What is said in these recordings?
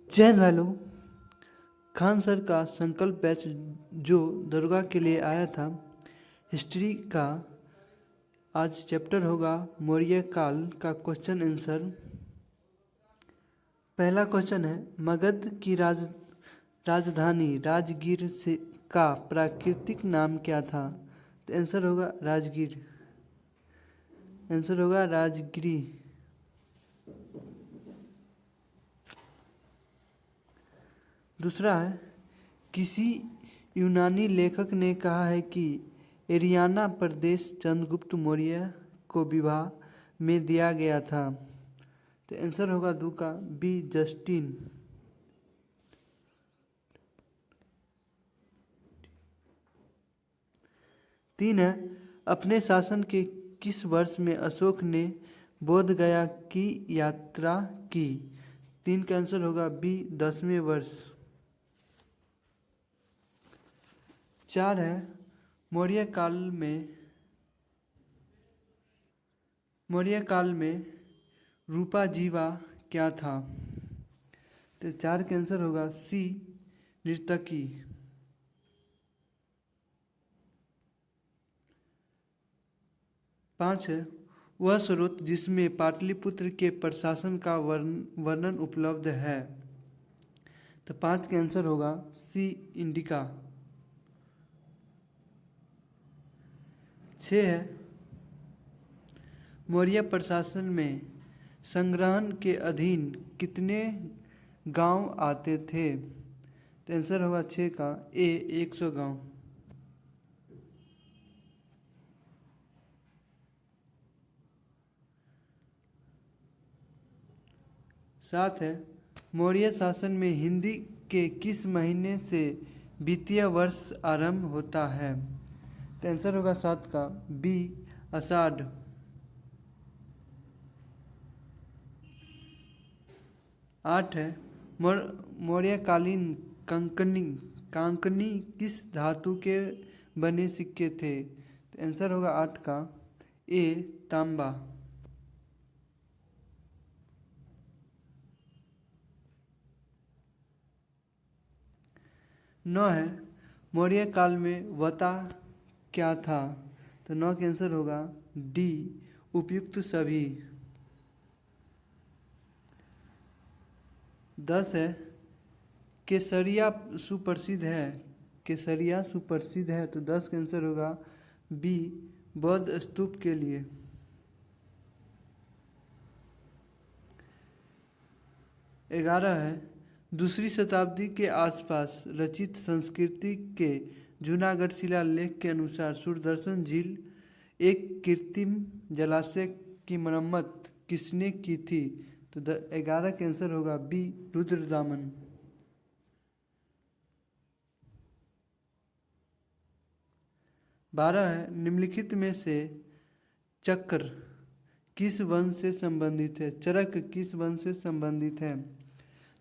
जैन वालों, खान सर का संकल्प बैच जो दरोगा के लिए आया था, हिस्ट्री का आज चैप्टर होगा मौर्य काल का क्वेश्चन आंसर। पहला क्वेश्चन है, मगध की राजधानी राजगीर से का प्राकृतिक नाम क्या था? तो आंसर होगा राजगीर, आंसर होगा राजगिरी। दूसरा है, किसी यूनानी लेखक ने कहा है कि एरियाना प्रदेश चंद्रगुप्त मौर्य को विवाह में दिया गया था। तो आंसर होगा दो का बी जस्टिन। तीन है, अपने शासन के किस वर्ष में अशोक ने बोध गया की यात्रा की? तीन का आंसर होगा बी 10वें वर्ष। चार है, मौर्य काल में रूपा जीवा क्या था? तो चार का आंसर होगा सी नर्तकी। पाँच है, वह स्रोत जिसमें पाटलिपुत्र के प्रशासन का वर्णन उपलब्ध है। तो पाँच का आंसर होगा सी इंडिका। छः है, मौर्य प्रशासन में संग्रहण के अधीन कितने गांव आते थे? तो आंसर होगा छः का ए 100 गांव। सात है, मौर्य शासन में हिंदी के किस महीने से वित्तीय वर्ष आरंभ होता है? तो आंसर होगा सात का बी आषाढ़। आठ है, मौर्यकालीन कांकनी किस धातु के बने सिक्के थे? तो आंसर होगा आठ का ए तांबा। नौ है, मौर्य काल में वता क्या था? तो नौ का आंसर होगा डी उपयुक्त सभी। 10 है, केसरिया सुप्रसिद्ध है, केसरिया सुप्रसिद्ध है। तो 10 का आंसर होगा बी बौद्ध स्तूप के लिए। 11 है, दूसरी शताब्दी के आसपास रचित संस्कृति के जूनागढ़ शिलालेख के अनुसार सूरदर्शन झील एक कृत्रिम जलाशय की मरम्मत किसने की थी? तो 11 का आंसर होगा बी रुद्रदामन। 12 है, निम्नलिखित में से चक्र किस वंश से संबंधित है? चरक किस वंश से संबंधित है?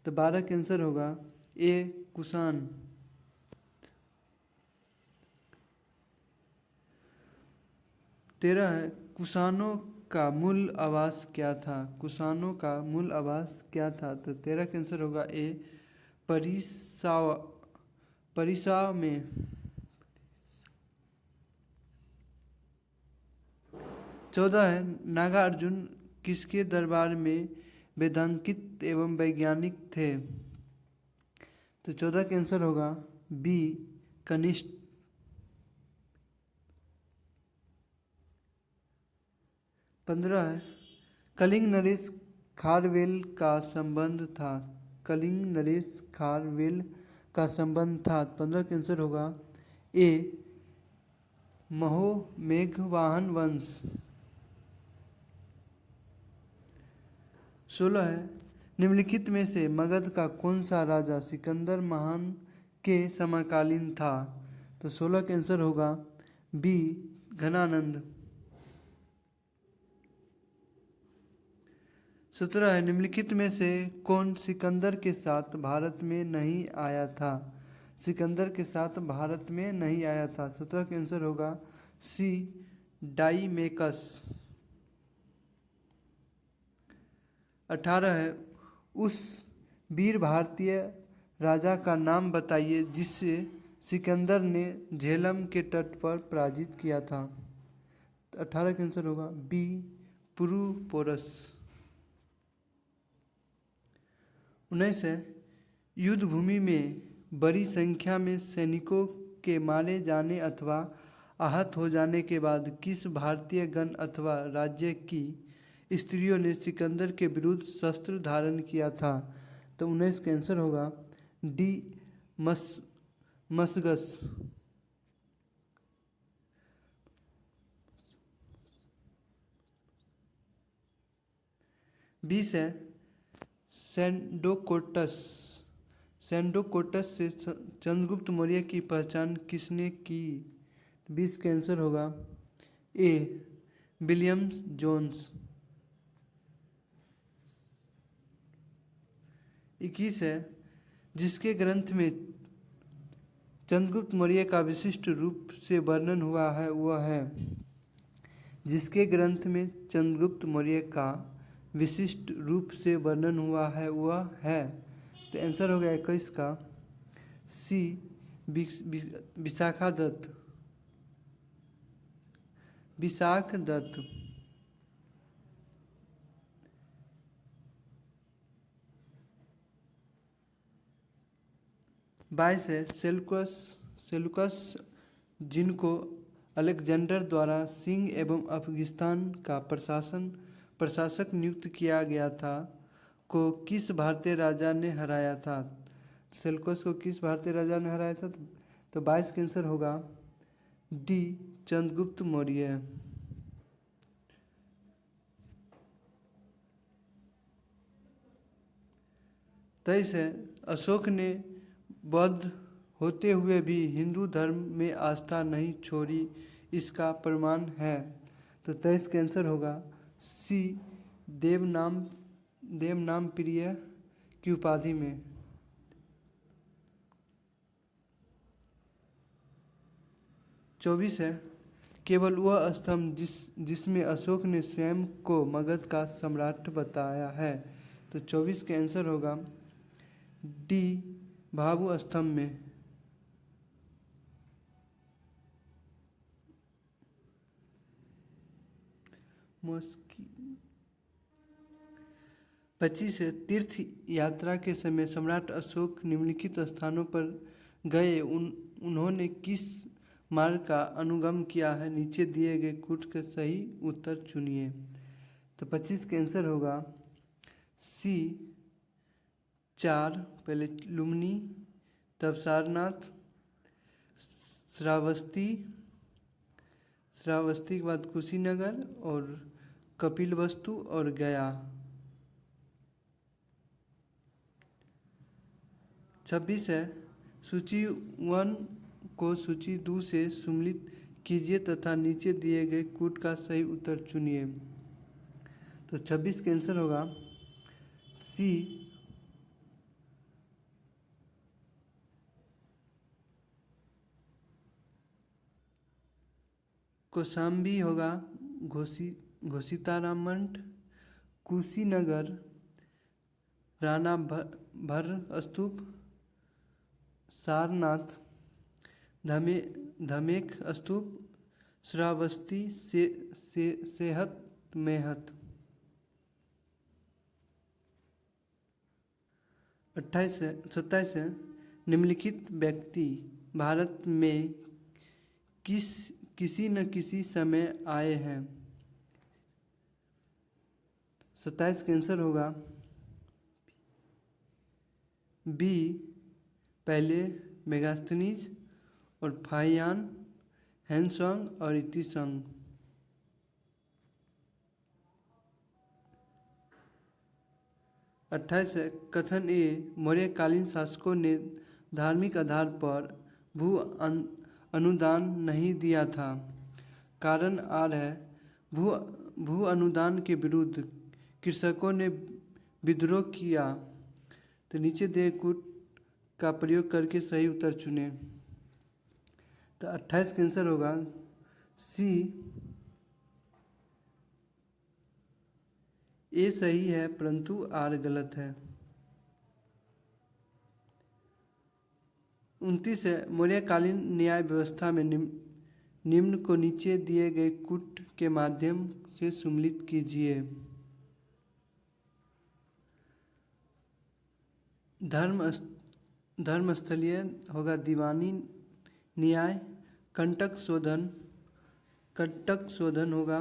तो 12 का आंसर होगा ए कुषाण। 13 है, कुषाणों का मूल आवास क्या था? कुषाणों का मूल आवास क्या था? तो 13 का आंसर होगा ए परिसा में। 14 है, नागार्जुन किसके दरबार में वेदांतिक एवं वैज्ञानिक थे? तो 14 का आंसर होगा बी कनिष्ठ। 15 है, कलिंग नरेश खारवेल का संबंध था। कलिंग नरेश खारवेल का संबंध था। 15 का आंसर होगा ए महो मेघवाहन वंश। 16 है, निम्नलिखित में से मगध का कौन सा राजा सिकंदर महान के समकालीन था? तो 16 का आंसर होगा बी घनानंद। 17 है, निम्नलिखित में से कौन सिकंदर के साथ भारत में नहीं आया था? सिकंदर के साथ भारत में नहीं आया था। 17 का आंसर होगा सी डाइमेकस। 18 है, उस वीर भारतीय राजा का नाम बताइए जिससे सिकंदर ने झेलम के तट पर पराजित किया था। 18 का आंसर होगा बी पुरुपोरस। 19 है युद्ध भूमि में बड़ी संख्या में सैनिकों के मारे जाने अथवा आहत हो जाने के बाद किस भारतीय गण अथवा राज्य की स्त्रियों ने सिकंदर के विरुद्ध शस्त्र धारण किया था। तो 19 का आंसर होगा डी मसगस। 20 है सैंडोकोटस। सैंडोकोटस से चंद्रगुप्त मौर्य की पहचान किसने की। 20 का आंसर होगा ए विलियम्स जोन्स। 21 है जिसके ग्रंथ में चंद्रगुप्त मौर्य का विशिष्ट रूप से वर्णन हुआ है वह है। जिसके ग्रंथ में चंद्रगुप्त मौर्य का विशिष्ट रूप से वर्णन हुआ है वह है। तो आंसर हो गया 21 का सी विशाखा दत्त। विशाख दत्त। 22 है सेलुकस जिनको अलेक्जेंडर द्वारा सिंह एवं अफगानिस्तान का प्रशासक नियुक्त किया गया था को किस भारतीय राजा ने हराया था। सेलुकस को किस भारतीय राजा ने हराया था। तो 22 का आंसर होगा डी चंद्रगुप्त मौर्य। 23 है अशोक ने बौद्ध होते हुए भी हिंदू धर्म में आस्था नहीं छोड़ी इसका प्रमाण है। तो 23 का आंसर होगा सी देवनाम प्रिय की उपाधि में। 24 है केवल वह स्तंभ जिसमें अशोक ने स्वयं को मगध का सम्राट बताया है। तो 24 का आंसर होगा डी भाभु स्तंभ में। 25 है तीर्थ यात्रा के समय सम्राट अशोक निम्नलिखित स्थानों पर गए उन्होंने किस मार्ग का अनुगमन किया है नीचे दिए गए कुछ का सही उत्तर चुनिए। तो 25 का आंसर होगा सी 4 पहले लुम्बिनी तब सारनाथ श्रावस्ती के बाद कुशीनगर और कपिलवस्तु और गया। 26 है सूची 1 को सूची 2 से सम्मिलित कीजिए तथा नीचे दिए गए कूट का सही उत्तर चुनिए। तो 26 का आंसर होगा सी कौशाम्बी होगा घोषितारामंड कुशीनगर राणा भर स्तूप सारनाथ धमेक स्तूप श्रावस्ती सेहत मेहत। 27 है निम्नलिखित व्यक्ति भारत में किसी न किसी समय आए हैं। 27 का आंसर होगा बी पहले मेगास्थनीज और फाहियान हैंसोंग और इतिसोंग। 28 है कथन ए मौर्यकालीन शासकों ने धार्मिक आधार पर भू अनुदान नहीं दिया था। कारण आर है भू अनुदान के विरुद्ध कृषकों ने विद्रोह किया। तो नीचे दिए कूट का प्रयोग करके सही उत्तर चुने। तो 28 का आंसर होगा सी ए सही है परंतु आर गलत है। 29 है, मौर्यकालीन न्याय व्यवस्था में निम्न को नीचे दिए गए कूट के माध्यम से सम्मिलित कीजिए। धर्मस्थलीय होगा दीवानी न्याय। कंटक शोधन होगा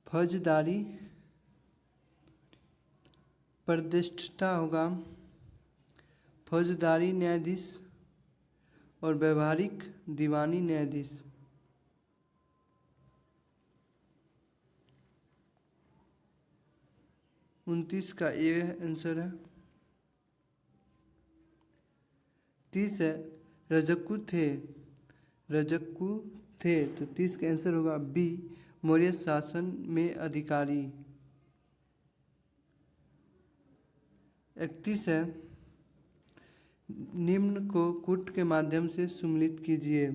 फौजदारी। प्रतिष्ठा होगा फौजदारी न्यायाधीश और व्यवहारिक दीवानी न्यायाधीश। उनतीस का ये आंसर है। 30 है, रजक्कू थे तो 30 का आंसर होगा बी, मौर्य शासन में अधिकारी। 31 है, निम्न को कूट के माध्यम से सम्मिलित कीजिए।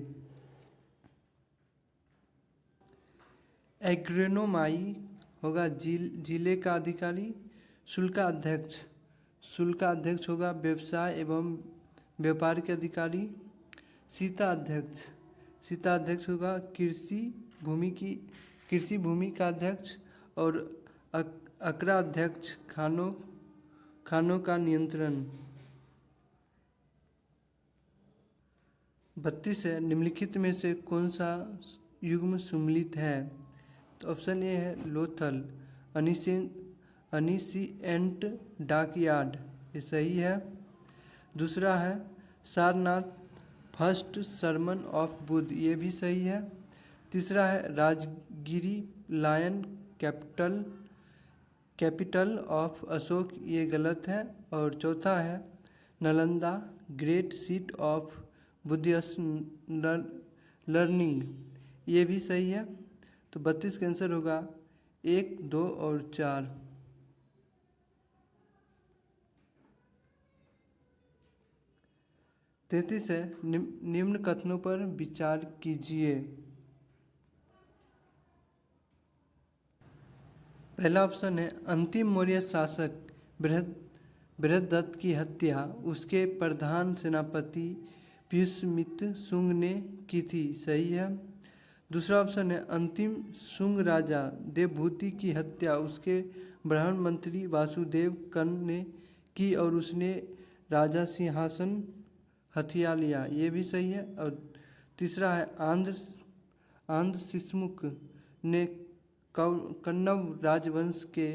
एग्रोनोमाई होगा जिले का अधिकारी। शुल्काध्यक्ष होगा व्यवसाय एवं व्यापार के अधिकारी। सीताध्यक्ष होगा कृषि भूमि का अध्यक्ष। और अकराध्यक्ष खानों का नियंत्रण। 32 है, निम्नलिखित में से कौन सा युग्म सम्मिलित है? तो ऑप्शन ए है लोथल अनिशिएंट डॉकयार्ड, ये सही है। दूसरा है Sarnath first sermon of Buddha, ये भी सही है। तीसरा है Rajgiri lion capital of Ashoka, ये गलत है। और चौथा है Nalanda great seat of Buddhist learning, ये भी सही है। तो 32 का आंसर होगा 1, 2 और 4। तैंतीस है, निम्न कथनों पर विचार कीजिए। पहला ऑप्शन है अंतिम मौर्य शासक बृहद्रथ की हत्या उसके प्रधान सेनापति पुष्यमित्र शुंग ने की थी, सही है। दूसरा ऑप्शन है अंतिम शुंग राजा देवभूति की हत्या उसके ब्राह्मण मंत्री वासुदेव कर्ण ने की और उसने राजा सिंहासन हथिया लिया, ये भी सही है। और तीसरा है आंध्र शिशमुख ने कण्व राजवंश के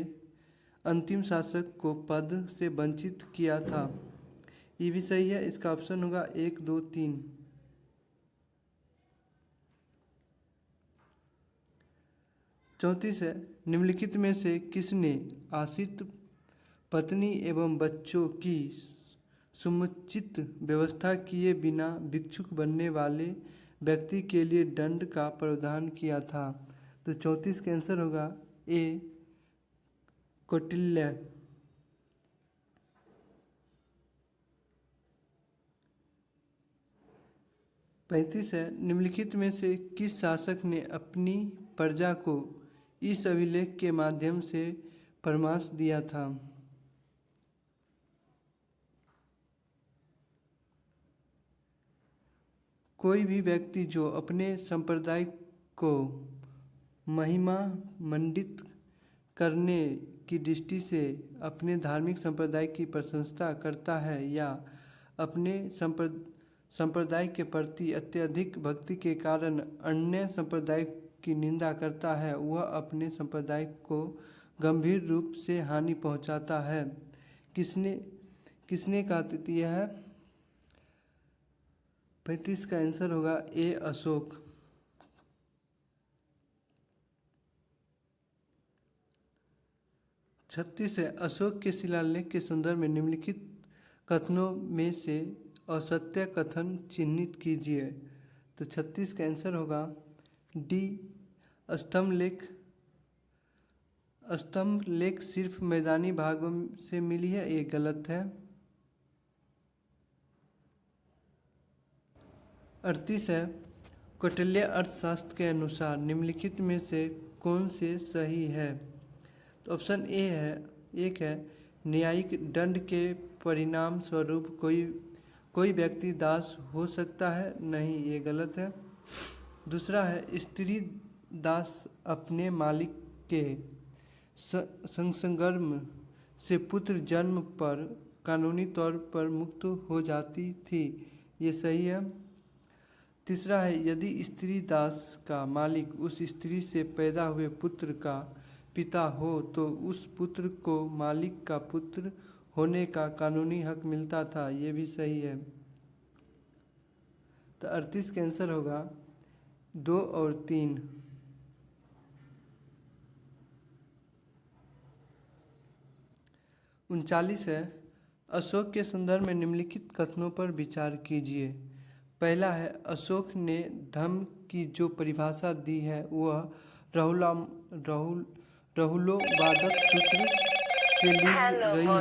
अंतिम शासक को पद से वंचित किया था, ये भी सही है। इसका ऑप्शन होगा 1, 2, 3। 34 है, निम्नलिखित में से किसने आश्रित पत्नी एवं बच्चों की समुचित व्यवस्था किए बिना भिक्षुक बनने वाले व्यक्ति के लिए दंड का प्रावधान किया था? तो 34 का आंसर होगा ए, कौटिल्य। 35 है, निम्नलिखित में से किस शासक ने अपनी प्रजा को इस अभिलेख के माध्यम से परामर्श दिया था? कोई भी व्यक्ति जो अपने संप्रदाय को महिमा मंडित करने की दृष्टि से अपने धार्मिक संप्रदाय की प्रशंसा करता है या अपने संप्रदाय के प्रति अत्यधिक भक्ति के कारण अन्य संप्रदाय की निंदा करता है, वह अपने संप्रदाय को गंभीर रूप से हानि पहुंचाता है। किसने कहा यह है? 35 का आंसर होगा ए, अशोक। 36 है, अशोक के शिलालेख के संदर्भ में निम्नलिखित कथनों में से असत्य कथन चिन्हित कीजिए। तो 36 का आंसर होगा डी, स्तंभ लेख सिर्फ मैदानी भागों से मिली है, ये गलत है। 38 है, कौटिल्य अर्थशास्त्र के अनुसार निम्नलिखित में से कौन से सही है? तो ऑप्शन ए है, एक है न्यायिक दंड के परिणाम स्वरूप कोई कोई व्यक्ति दास हो सकता है? नहीं, ये गलत है। दूसरा है स्त्री दास अपने मालिक के संसर्ग से पुत्र जन्म पर कानूनी तौर पर मुक्त हो जाती थी। ये सही है। तीसरा है यदि स्त्री दास का मालिक उस स्त्री से पैदा हुए पुत्र का पिता हो तो उस पुत्र को मालिक का पुत्र होने का कानूनी हक मिलता था। ये भी सही है। तो 38 का आंसर होगा 2 और 3। 39 है अशोक के संदर्भ में निम्नलिखित कथनों पर विचार कीजिए। पहला है अशोक ने धर्म की जो परिभाषा दी है वह राहुलोवादक सूत्र से ली गई है।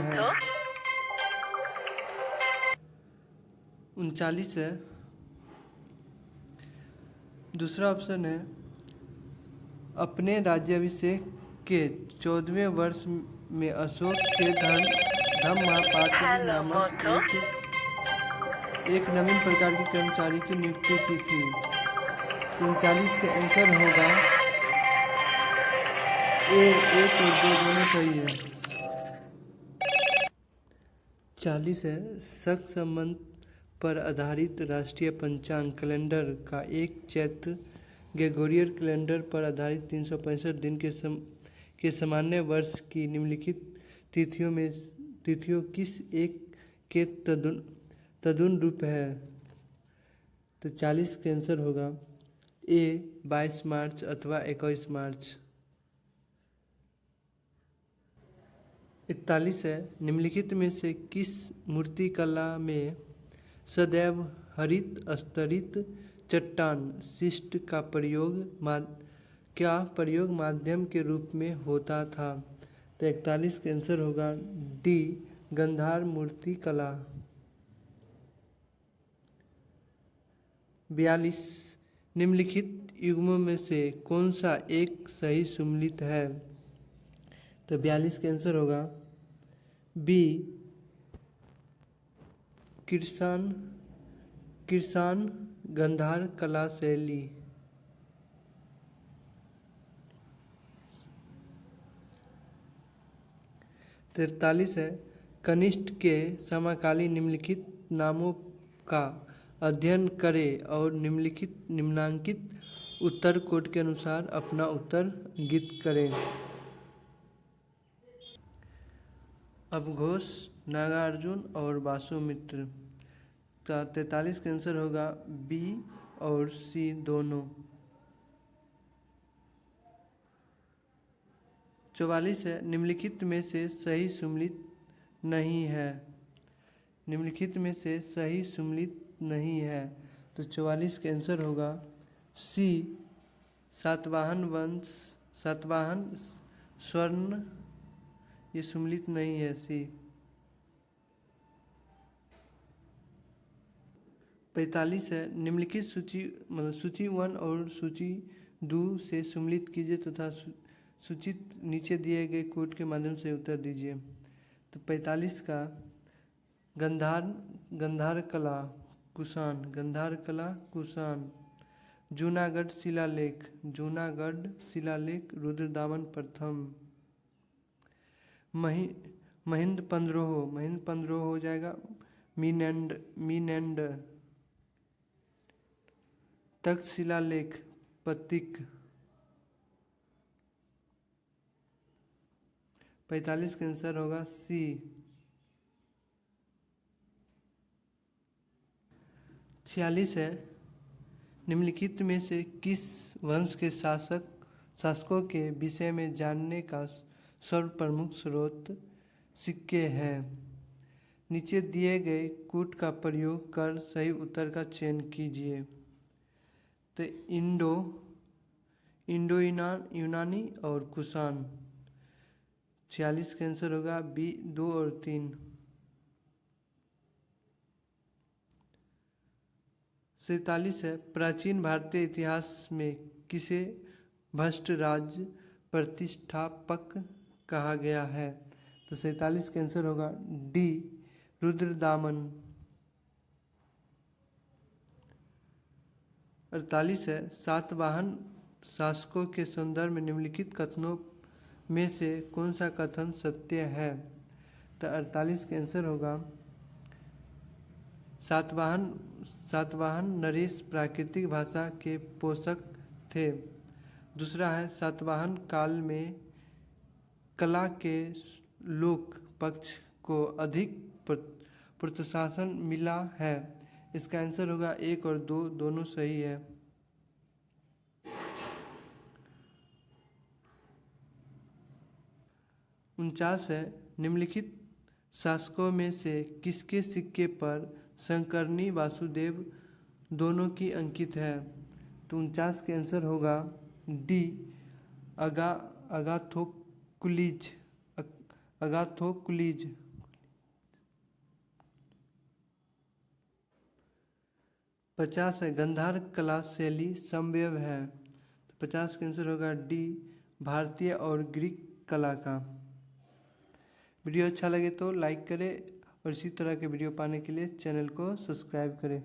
39 है दूसरा ऑप्शन है अपने राज्याभिषेक के 14वें वर्ष में अशोक के धर्म महापात्र नामक एक नवीन प्रकार के कर्मचारी की नियुक्ति की थी। 39 के आंसर होगा ए, 1 और 2 दोनों सही है। 40 है शक संबंध पर आधारित राष्ट्रीय पंचांग कैलेंडर का एक चैत्र ग्रेगोरियन कैलेंडर पर आधारित 365 दिन के सामान्य वर्ष की निम्नलिखित तिथियों किस एक के तदनुरूप है? तो 40 का आंसर होगा ए 22 मार्च अथवा 21 मार्च। 41 है निम्नलिखित में से किस मूर्तिकला में सदैव हरित स्तरित चट्टान शिष्ट का प्रयोग माध्यम के रूप में होता था? तो 41 का आंसर होगा डी गंधार मूर्तिकला। 42 निम्नलिखित युग्मों में से कौन सा एक सही सुमेलित है? तो 42 का आंसर होगा बी किर्सान गंधार कला शैली। 43 है कनिष्ठ के समकालीन निम्नलिखित नामों का अध्ययन करें और निम्नांकित उत्तर कोड के अनुसार अपना उत्तर अंकित करें। अपघोष, नागार्जुन और वासुमित्र। 43 का आंसर होगा बी और सी दोनों। 44 है निम्नलिखित में से सही सुमेलित नहीं है। निम्नलिखित में से सही सुमेलित नहीं है तो 44 का आंसर होगा सी सातवाहन वंश सातवाहन स्वर्ण। ये सुमेलित नहीं है सी। 45 है निम्नलिखित सूची 1 और सूची 2 से सुमेलित कीजिए तथा सूचित नीचे दिए गए कोड के माध्यम से उत्तर दीजिए। तो 45 का गंधार कला कुषाण। जूनागढ़ शिलालेख रुद्रदामन प्रथम। महिंद 15 हो जाएगा मीनेंडर। तख्त शिलालेख पत्तिक। 45 का आंसर होगा सी। 46 है निम्नलिखित में से किस वंश के शासकों के विषय में जानने का सर्वप्रमुख स्रोत सिक्के हैं? नीचे दिए गए कूट का प्रयोग कर सही उत्तर का चयन कीजिए। तो इंडो यूनानी और कुषाण। 46 का आंसर होगा बी 2 और 3। 47 है प्राचीन भारतीय इतिहास में किसे भ्रष्ट राज्य प्रतिष्ठापक कहा गया है? तो 47 का आंसर होगा डी रुद्रदामन। 48 है, सातवाहन शासकों के संदर्भ में निम्नलिखित कथनों में से कौन सा कथन सत्य है? तो 48 का आंसर होगा सातवाहन नरेश प्राकृतिक भाषा के पोषक थे। दूसरा है, सातवाहन काल में कला के लोक पक्ष को अधिक प्रोत्साहन मिला है। इसका आंसर होगा 1 और 2 दोनों सही है। उनचास है, निम्नलिखित शासकों में से किसके सिक्के पर शंकरनी वासुदेव दोनों की अंकित है? तो 49 के आंसर होगा डी, अगाथोक्लिज। 50 है, गंधार कला शैली समव्यय है। तो 50 का आंसर होगा डी, भारतीय और ग्रीक कला का। वीडियो अच्छा लगे तो लाइक करें और इसी तरह के वीडियो पाने के लिए चैनल को सब्सक्राइब करें।